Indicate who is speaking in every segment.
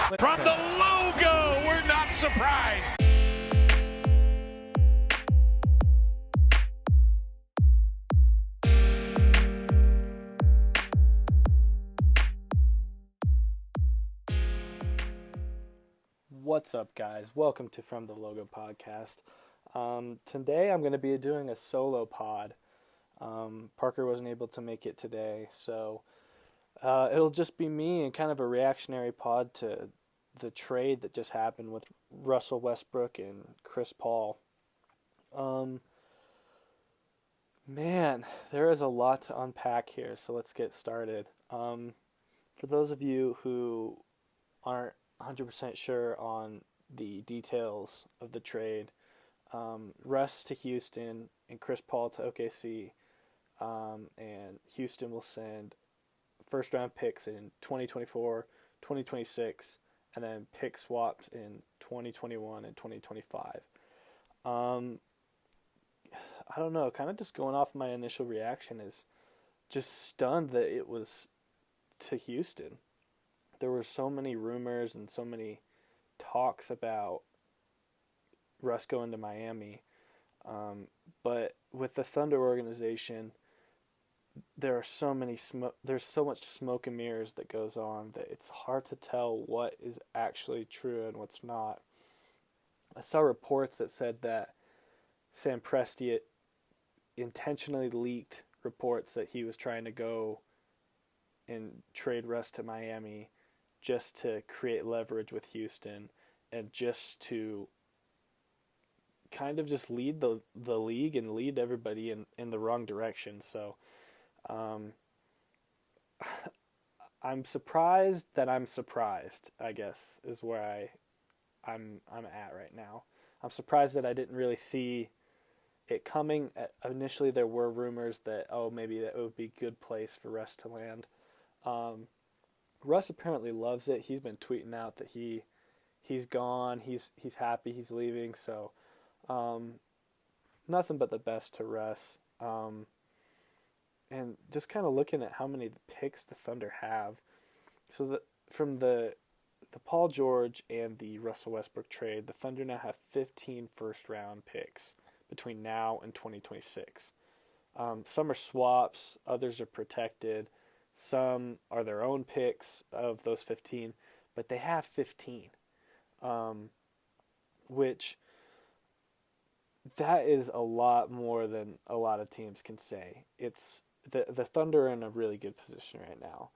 Speaker 1: From the logo, we're not surprised.
Speaker 2: What's up, guys? Welcome to From the Logo podcast. Today I'm going to be doing a solo pod. Parker wasn't able to make it today, so it'll just be me and kind of a reactionary pod to the trade that just happened with Russell Westbrook and Chris Paul. Man, there is a lot to unpack here, so let's get started. For those of you who aren't 100% sure on the details of the trade, Russ to Houston and Chris Paul to OKC, and Houston will send first round picks in 2024, 2026, and then pick swaps in 2021 and 2025. I don't know, kind of just going off my initial reaction is just stunned that it was to Houston. There were so many rumors and so many talks about Russ going to Miami. But with the Thunder organization, there's so much smoke and mirrors that goes on that it's hard to tell what is actually true and what's not. I saw reports that said that Sam Presti intentionally leaked reports that he was trying to go and trade Russ to Miami just to create leverage with Houston and just to kind of just lead the league and lead everybody in the wrong direction. So I'm surprised that I'm surprised, I guess, is where I'm at right now. I'm surprised that I didn't really see it coming. Initially, there were rumors that, maybe that it would be a good place for Russ to land. Russ apparently loves it. He's been tweeting out that he's gone, he's happy, he's leaving. So nothing but the best to Russ. And just kind of looking at how many picks the Thunder have. So from the Paul George and the Russell Westbrook trade, the Thunder now have 15 first-round picks between now and 2026. Some are swaps, others are protected, some are their own picks of those 15, but they have 15, which that is a lot more than a lot of teams can say. It's the Thunder are in a really good position right now,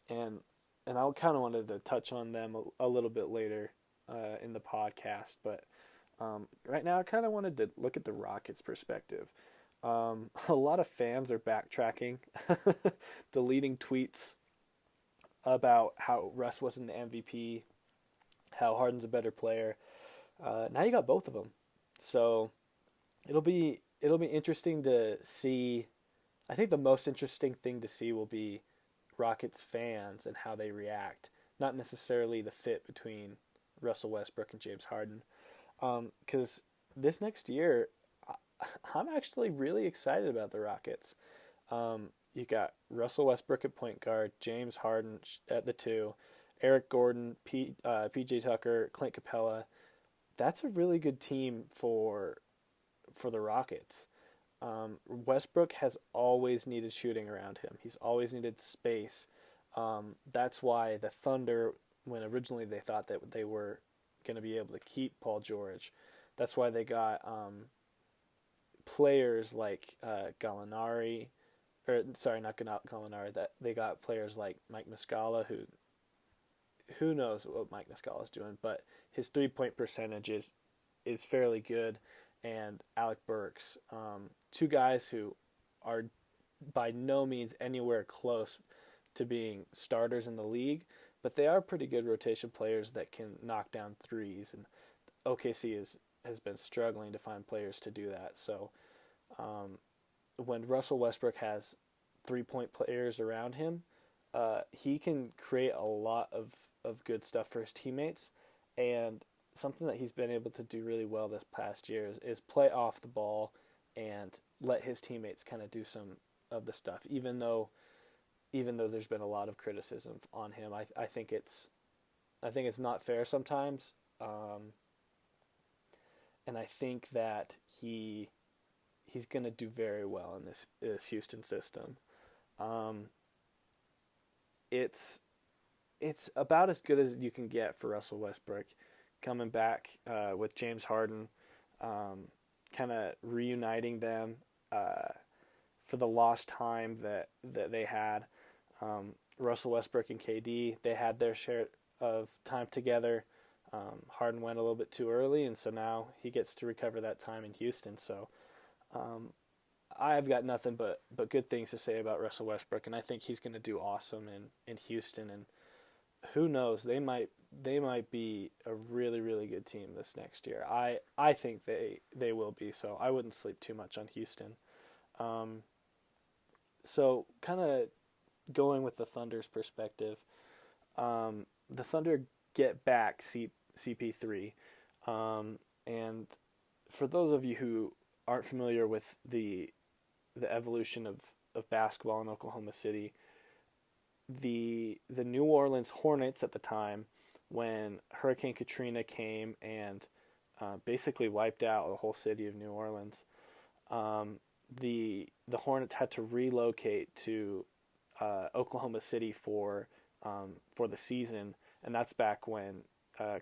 Speaker 2: and I kind of wanted to touch on them a little bit later in the podcast, but right now I kind of wanted to look at the Rockets' perspective. A lot of fans are backtracking, deleting tweets about how Russ wasn't the MVP, how Harden's a better player. Now you got both of them, so it'll be interesting to see. I think the most interesting thing to see will be Rockets fans and how they react, not necessarily the fit between Russell Westbrook and James Harden, because this next year, I'm actually really excited about the Rockets. You got Russell Westbrook at point guard, James Harden at the 2, Eric Gordon, PJ Tucker, Clint Capella. That's a really good team for the Rockets. Westbrook has always needed shooting around him. He's always needed space. That's why the Thunder, when originally they thought that they were going to be able to keep Paul George, that's why they got players like Gallinari, not Gallinari. That they got players like Mike Muscala, who knows what Mike Muscala's doing, but his 3-point percentage is fairly good, and Alec Burks, two guys who are by no means anywhere close to being starters in the league, but they are pretty good rotation players that can knock down threes, and OKC has been struggling to find players to do that. So when Russell Westbrook has 3-point players around him, he can create a lot of good stuff for his teammates, and something that he's been able to do really well this past year is play off the ball and let his teammates kind of do some of the stuff, even though there's been a lot of criticism on him. I think it's I think it's not fair sometimes, and I think that he's going to do very well in this Houston system. Um, it's about as good as you can get for Russell Westbrook, coming back with James Harden, kind of reuniting them for the lost time that they had. Russell Westbrook and KD, they had their share of time together. Harden went a little bit too early, and so now he gets to recover that time in Houston. So I've got nothing but good things to say about Russell Westbrook, and I think he's going to do awesome in Houston. And who knows, they might be a really, really good team this next year. I think they will be, so I wouldn't sleep too much on Houston. So kind of going with the Thunder's perspective, the Thunder get back CP3, and for those of you who aren't familiar with the evolution of basketball in Oklahoma City, the New Orleans Hornets at the time, when Hurricane Katrina came and basically wiped out the whole city of New Orleans, the Hornets had to relocate to Oklahoma City for the season, and that's back when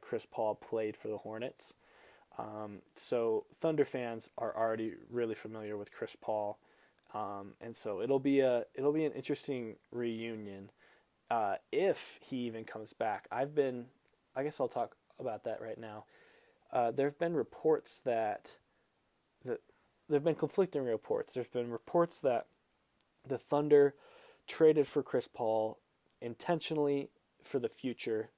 Speaker 2: Chris Paul played for the Hornets. So Thunder fans are already really familiar with Chris Paul, and so it'll be an interesting reunion if he even comes back. I guess I'll talk about that right now. There have been reports there have been conflicting reports. There's been reports that the Thunder traded for Chris Paul intentionally for the future,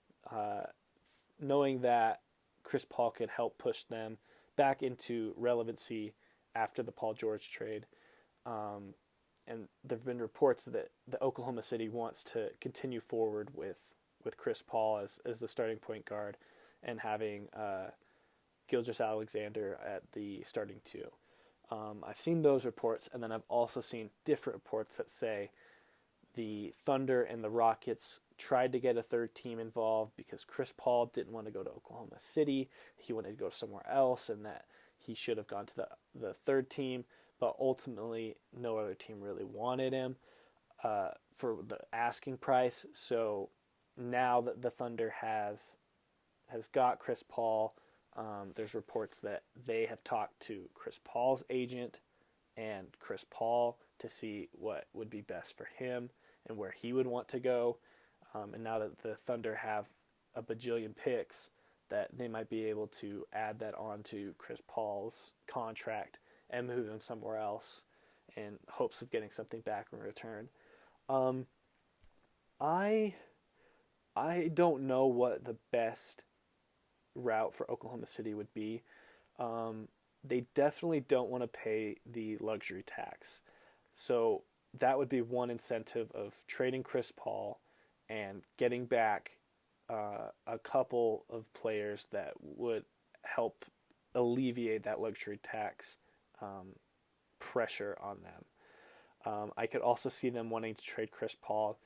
Speaker 2: knowing that Chris Paul could help push them back into relevancy after the Paul George trade. And there have been reports that the Oklahoma City wants to continue forward with Chris Paul as the starting point guard and having Gilgeous-Alexander at the starting two. I've seen those reports, and then I've also seen different reports that say the Thunder and the Rockets tried to get a third team involved because Chris Paul didn't want to go to Oklahoma City. He wanted to go somewhere else, and that he should have gone to the third team, but ultimately no other team really wanted him for the asking price. So now that the Thunder has got Chris Paul, there's reports that they have talked to Chris Paul's agent and Chris Paul to see what would be best for him and where he would want to go. And now that the Thunder have a bajillion picks, that they might be able to add that on to Chris Paul's contract and move him somewhere else in hopes of getting something back in return. I don't know what the best route for Oklahoma City would be. They definitely don't want to pay the luxury tax. So that would be one incentive of trading Chris Paul and getting back a couple of players that would help alleviate that luxury tax pressure on them. I could also see them wanting to trade Chris Paul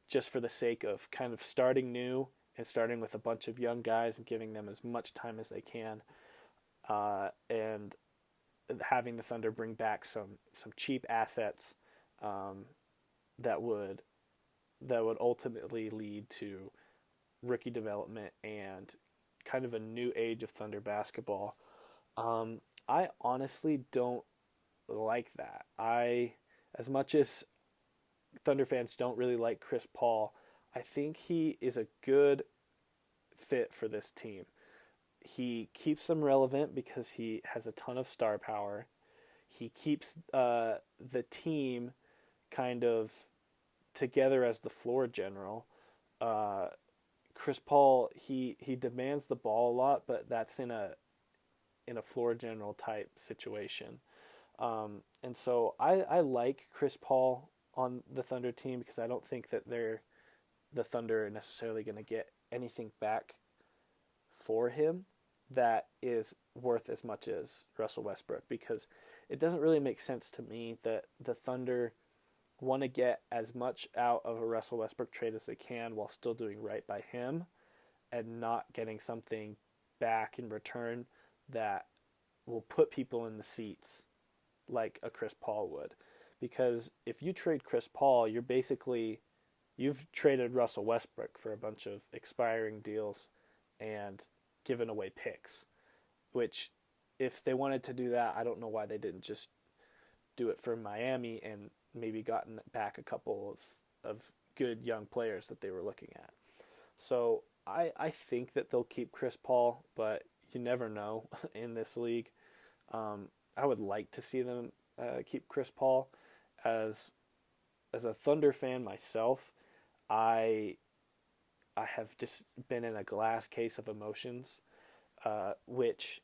Speaker 2: just for the sake of kind of starting new and starting with a bunch of young guys and giving them as much time as they can, and having the Thunder bring back some cheap assets that would ultimately lead to rookie development and kind of a new age of Thunder basketball. I honestly don't like that. As much as Thunder fans don't really like Chris Paul, I think he is a good fit for this team. He keeps them relevant because he has a ton of star power. He keeps the team kind of together as the floor general. Chris Paul, he demands the ball a lot, but that's in a floor general type situation. And so I like Chris Paul on the Thunder team because I don't think that the Thunder are necessarily going to get anything back for him that is worth as much as Russell Westbrook, because it doesn't really make sense to me that the Thunder want to get as much out of a Russell Westbrook trade as they can while still doing right by him, and not getting something back in return that will put people in the seats like a Chris Paul would. Because if you trade Chris Paul, you've traded Russell Westbrook for a bunch of expiring deals and given away picks, which if they wanted to do that, I don't know why they didn't just do it for Miami and maybe gotten back a couple of good young players that they were looking at. So I think that they'll keep Chris Paul, but you never know in this league. I would like to see them keep Chris Paul. As a Thunder fan myself, I have just been in a glass case of emotions, which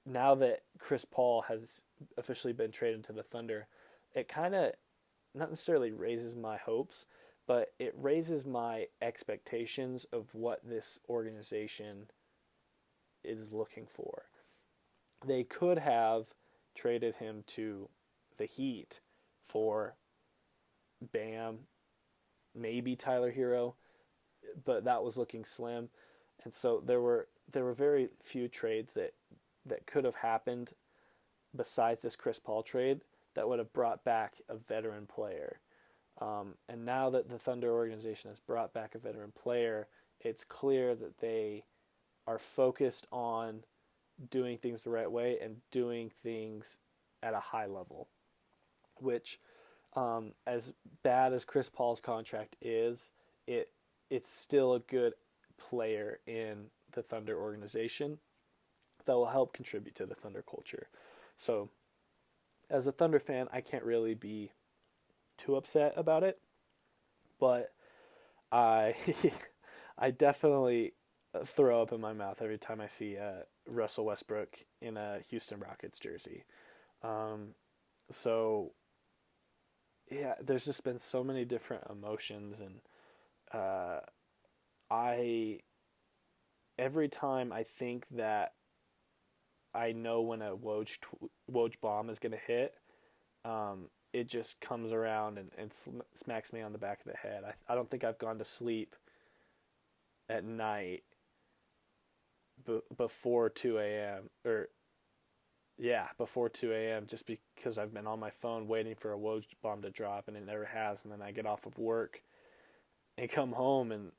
Speaker 2: now that Chris Paul has officially been traded to the Thunder, it kind of not necessarily raises my hopes, but it raises my expectations of what this organization is looking for. They could have traded him to the Heat for Bam, maybe Tyler Hero, but that was looking slim. And so there were very few trades that could have happened besides this Chris Paul trade that would have brought back a veteran player. And now that the Thunder organization has brought back a veteran player, it's clear that they are focused on doing things the right way and doing things at a high level, which as bad as Chris Paul's contract is, it's still a good player in the Thunder organization that will help contribute to the Thunder culture. So as a Thunder fan, I can't really be too upset about it, but I I definitely throw up in my mouth every time I see Russell Westbrook in a Houston Rockets jersey. So yeah, there's just been so many different emotions, and every time I think that I know when a Woj bomb is going to hit, it just comes around and smacks me on the back of the head. I don't think I've gone to sleep at night before 2 a.m. Before 2 a.m. just because I've been on my phone waiting for a Woj bomb to drop, and it never has. And then I get off of work and come home, and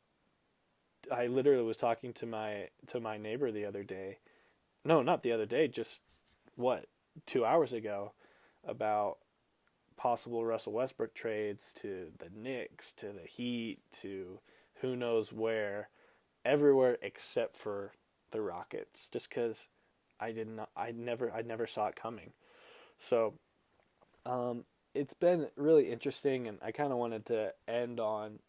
Speaker 2: I literally was talking to my neighbor the other day. No, not the other day, just 2 hours ago, about possible Russell Westbrook trades to the Knicks, to the Heat, to who knows where, everywhere except for the Rockets, just because I never saw it coming. So it's been really interesting, and I kind of wanted to end on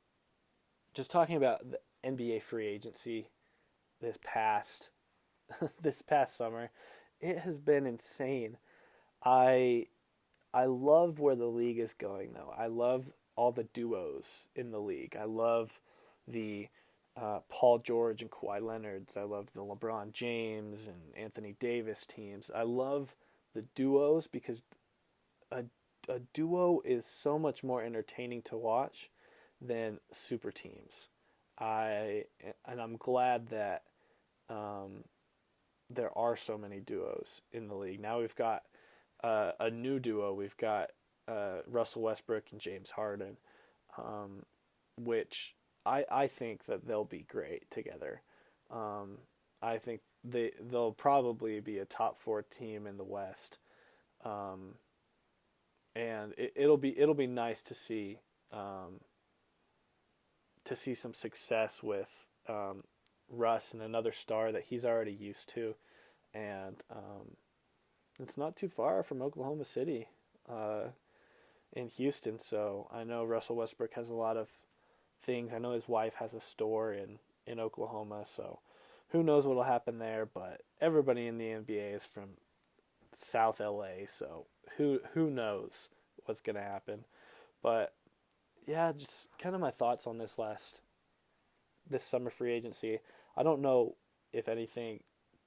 Speaker 2: just talking about the NBA free agency this past summer. It has been insane. I love where the league is going, though. I love all the duos in the league. I love the Paul George and Kawhi Leonards. I love the LeBron James and Anthony Davis teams. I love the duos because a duo is so much more entertaining to watch than super teams. I'm glad that there are so many duos in the league. Now we've got a new duo. We've got Russell Westbrook and James Harden, which I think that they'll be great together. I think they'll probably be a top 4 team in the West, and it'll be nice to see some success with Russ and another star that he's already used to, and it's not too far from Oklahoma City in Houston. So I know Russell Westbrook has a lot of things. I know his wife has a store in Oklahoma, so who knows what will happen there, but everybody in the NBA is from South LA, so who knows what's going to happen. But yeah, just kind of my thoughts on this summer free agency. I don't know if anything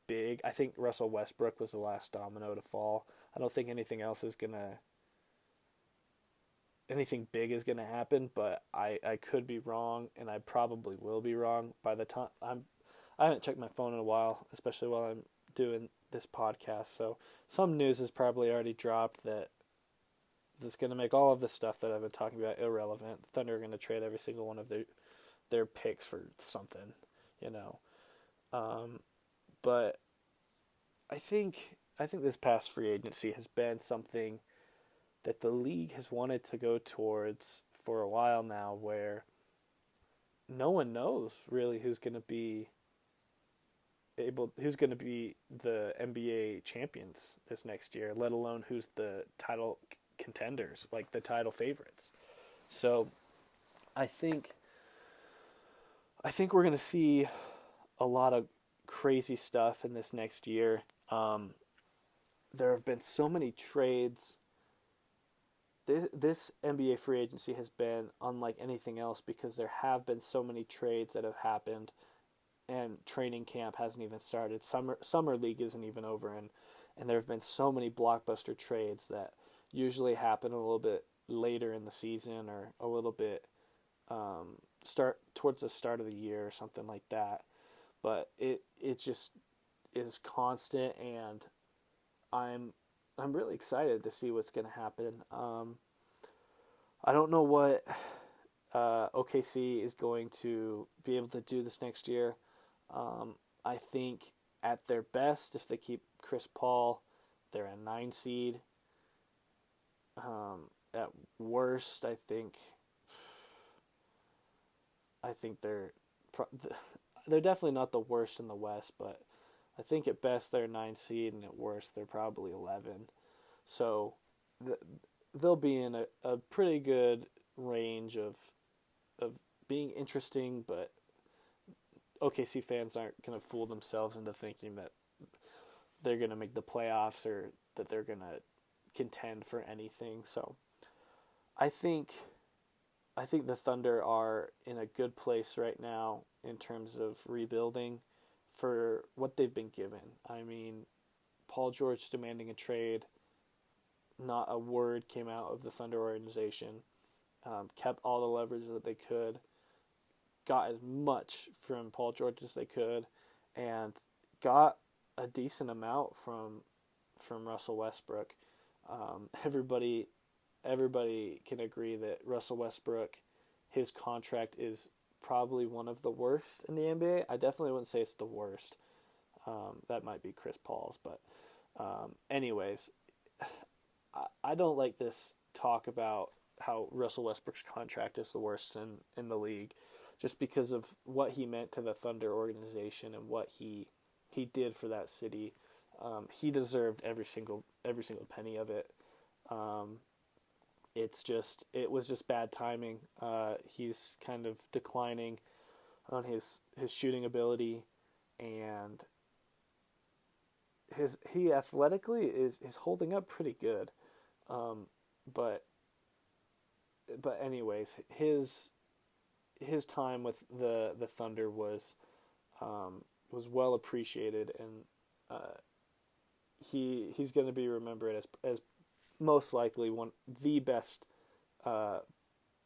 Speaker 2: big. I think Russell Westbrook was the last domino to fall. I don't think anything else is going to anything big is going to happen, but I could be wrong, and I probably will be wrong by the time I haven't checked my phone in a while, especially while I'm doing this podcast. So some news has probably already dropped that's going to make all of the stuff that I've been talking about irrelevant. The Thunder are going to trade every single one of their picks for something, you know. But I think this past free agency has been something that the league has wanted to go towards for a while now, where no one knows really who's going to be the NBA champions this next year, let alone who's the title contenders, like the title favorites. So I think we're going to see a lot of crazy stuff in this next year. There have been so many trades. This NBA free agency has been unlike anything else because there have been so many trades that have happened, and training camp hasn't even started. Summer league isn't even over, and there have been so many blockbuster trades that usually happen a little bit later in the season, or a little bit start towards the start of the year or something like that. But it just is constant, and I'm really excited to see what's going to happen. I don't know what OKC is going to be able to do this next year. I think at their best, if they keep Chris Paul, they're a 9 seed. At worst, I think they're definitely not the worst in the West, but I think at best they're a 9 seed, and at worst they're probably 11. So they'll be in a pretty good range of being interesting, but OKC fans aren't going to fool themselves into thinking that they're going to make the playoffs or that they're going to contend for anything. So I think the Thunder are in a good place right now in terms of rebuilding for what they've been given. I mean, Paul George demanding a trade, not a word came out of the Thunder organization. Kept all the leverage that they could, got as much from Paul George as they could, and got a decent amount from Russell Westbrook. Everybody can agree that Russell Westbrook, his contract is probably one of the worst in the NBA. I definitely wouldn't say it's the worst. That might be Chris Paul's, but anyways, I don't like this talk about how Russell Westbrook's contract is the worst in the league, just because of what he meant to the Thunder organization and what he did for that city. He deserved every single penny of it. It was just bad timing. He's kind of declining on his shooting ability, and he athletically is holding up pretty good. But anyways, his time with the Thunder was well appreciated, and he's going to be remembered as most likely the best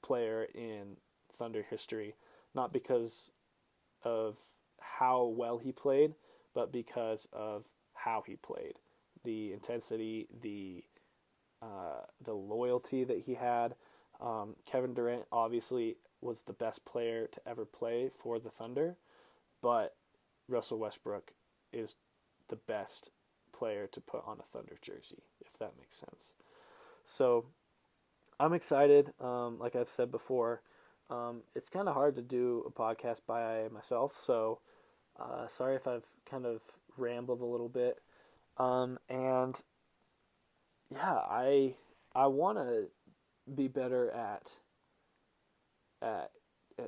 Speaker 2: player in Thunder history, not because of how well he played, but because of how he played, the intensity, the loyalty that he had. Kevin Durant obviously was the best player to ever play for the Thunder, but Russell Westbrook is the best player to put on a Thunder jersey, if that makes sense. So I'm excited. Like I've said before, it's kind of hard to do a podcast by myself, so sorry if I've kind of rambled a little bit. And yeah, I want to be better at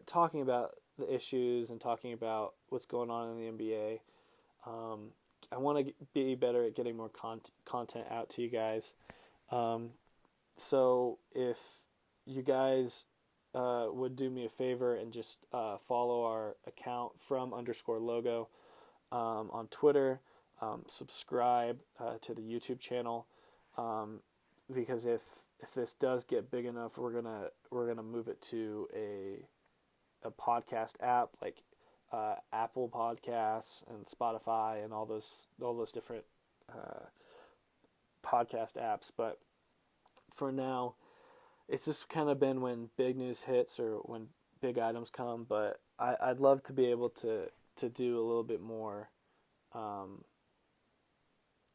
Speaker 2: talking about the issues and talking about what's going on in the NBA. I want to be better at getting more content out to you guys. So if you guys would do me a favor and just follow our account from_logo on Twitter, subscribe to the YouTube channel, because if if this does get big enough, we're gonna move it to a podcast app like Apple Podcasts and Spotify and all those different podcast apps. But for now, it's just kind of been when big news hits or when big items come. But I'd love to be able to do a little bit more, a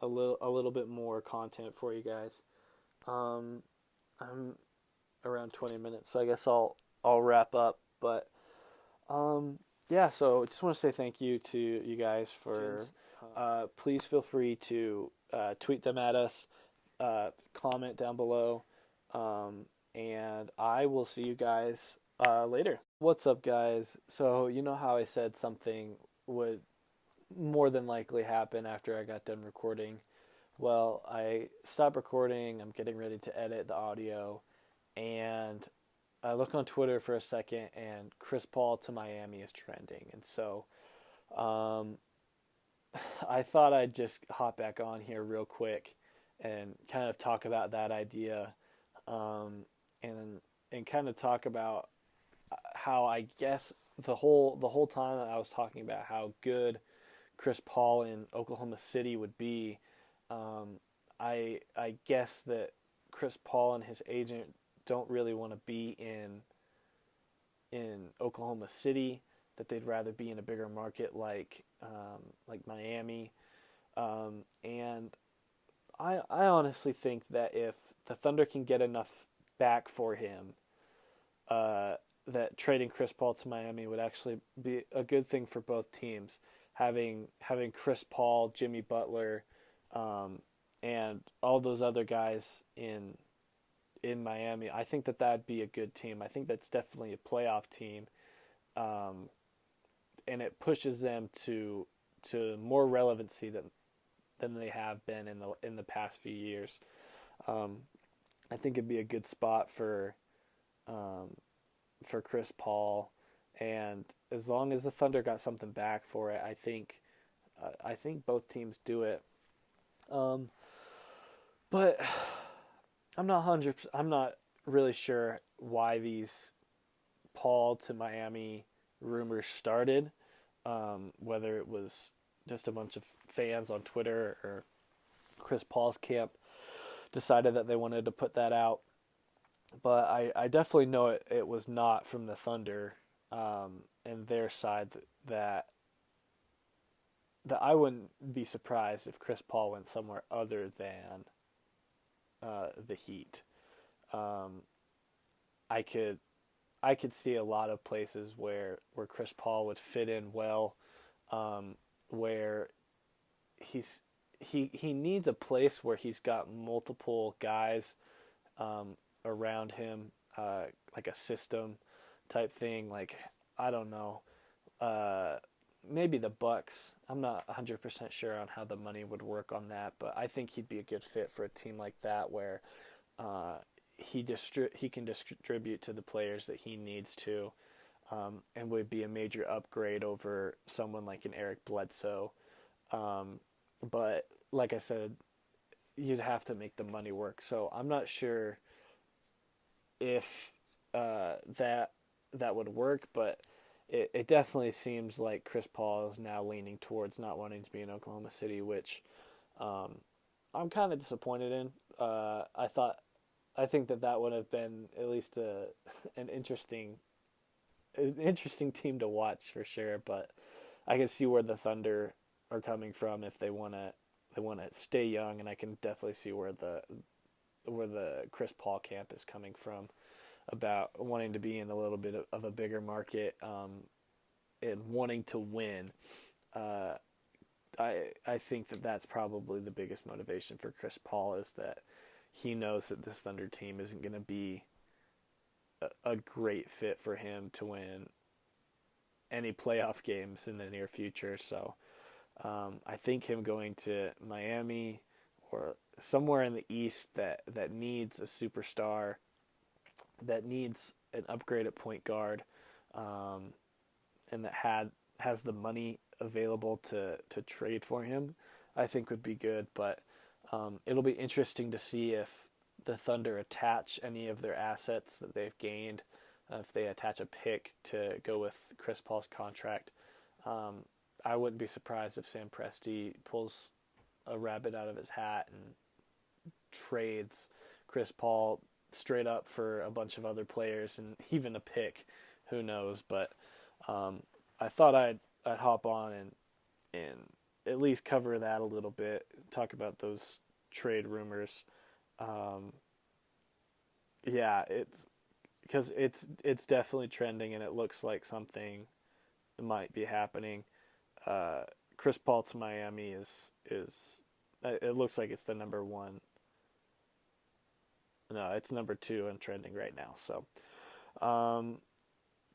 Speaker 2: little bit more content for you guys. I'm around 20 minutes, so I guess I'll wrap up. But yeah, so I just want to say thank you to you guys for. Please feel free to tweet them at us, comment down below, and I will see you guys later. What's up, guys? So you know how I said something would more than likely happen after I got done recording. Well, I stopped recording. I'm getting ready to edit the audio, and I look on Twitter for a second, and Chris Paul to Miami is trending. And so I thought I'd just hop back on here real quick and kind of talk about that idea, and kind of talk about how I guess the whole time I was talking about how good Chris Paul in Oklahoma City would be. I guess that Chris Paul and his agent don't really want to be in Oklahoma City, that they'd rather be in a bigger market like Miami. And I honestly think that if the Thunder can get enough back for him, that trading Chris Paul to Miami would actually be a good thing for both teams. Having Chris Paul, Jimmy Butler, and all those other guys in Miami, I think that'd be a good team. I think that's definitely a playoff team, and it pushes them to more relevancy than they have been in the past few years. I think it'd be a good spot for Chris Paul, and as long as the Thunder got something back for it, I think both teams do it. But I'm not really sure why these Paul to Miami rumors started. Whether it was just a bunch of fans on Twitter or Chris Paul's camp decided that they wanted to put that out. But I definitely know it was not from the Thunder and their side that I wouldn't be surprised if Chris Paul went somewhere other than the Heat. I could see a lot of places where Chris Paul would fit in well, where he needs a place where he's got multiple guys around him, like a system type thing. Like, I don't know, maybe the Bucks. I'm not 100% sure on how the money would work on that, but I think he'd be a good fit for a team like that where he can distribute to the players that he needs to, and would be a major upgrade over someone like an Eric Bledsoe. But like I said, you'd have to make the money work. So I'm not sure if that would work, but it definitely seems like Chris Paul is now leaning towards not wanting to be in Oklahoma City, which I'm kind of disappointed in. I think that would have been at least an interesting team to watch for sure. But I can see where the Thunder are coming from if they want to stay young, and I can definitely see where the Chris Paul camp is coming from about wanting to be in a little bit of a bigger market, and wanting to win. I think that's probably the biggest motivation for Chris Paul, is that he knows that this Thunder team isn't going to be a great fit for him to win any playoff games in the near future. So I think him going to Miami or somewhere in the East that needs a superstar, that needs an upgrade at point guard, and that has the money available to trade for him, I think would be good. But it'll be interesting to see if the Thunder attach any of their assets that they've gained, if they attach a pick to go with Chris Paul's contract. I wouldn't be surprised if Sam Presti pulls a rabbit out of his hat and trades Chris Paul straight up for a bunch of other players and even a pick. Who knows? But I thought I'd hop on and at least cover that a little bit, talk about those trade rumors. Yeah, it's because it's definitely trending, and it looks like something might be happening. Chris Paul to Miami is it looks like it's the number one. No, it's number 2 and trending right now. So,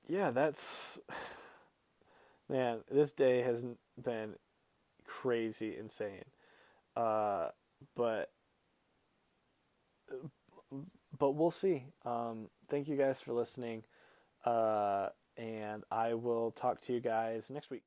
Speaker 2: yeah, that's man. This day has been crazy, insane. But we'll see. Thank you guys for listening. And I will talk to you guys next week.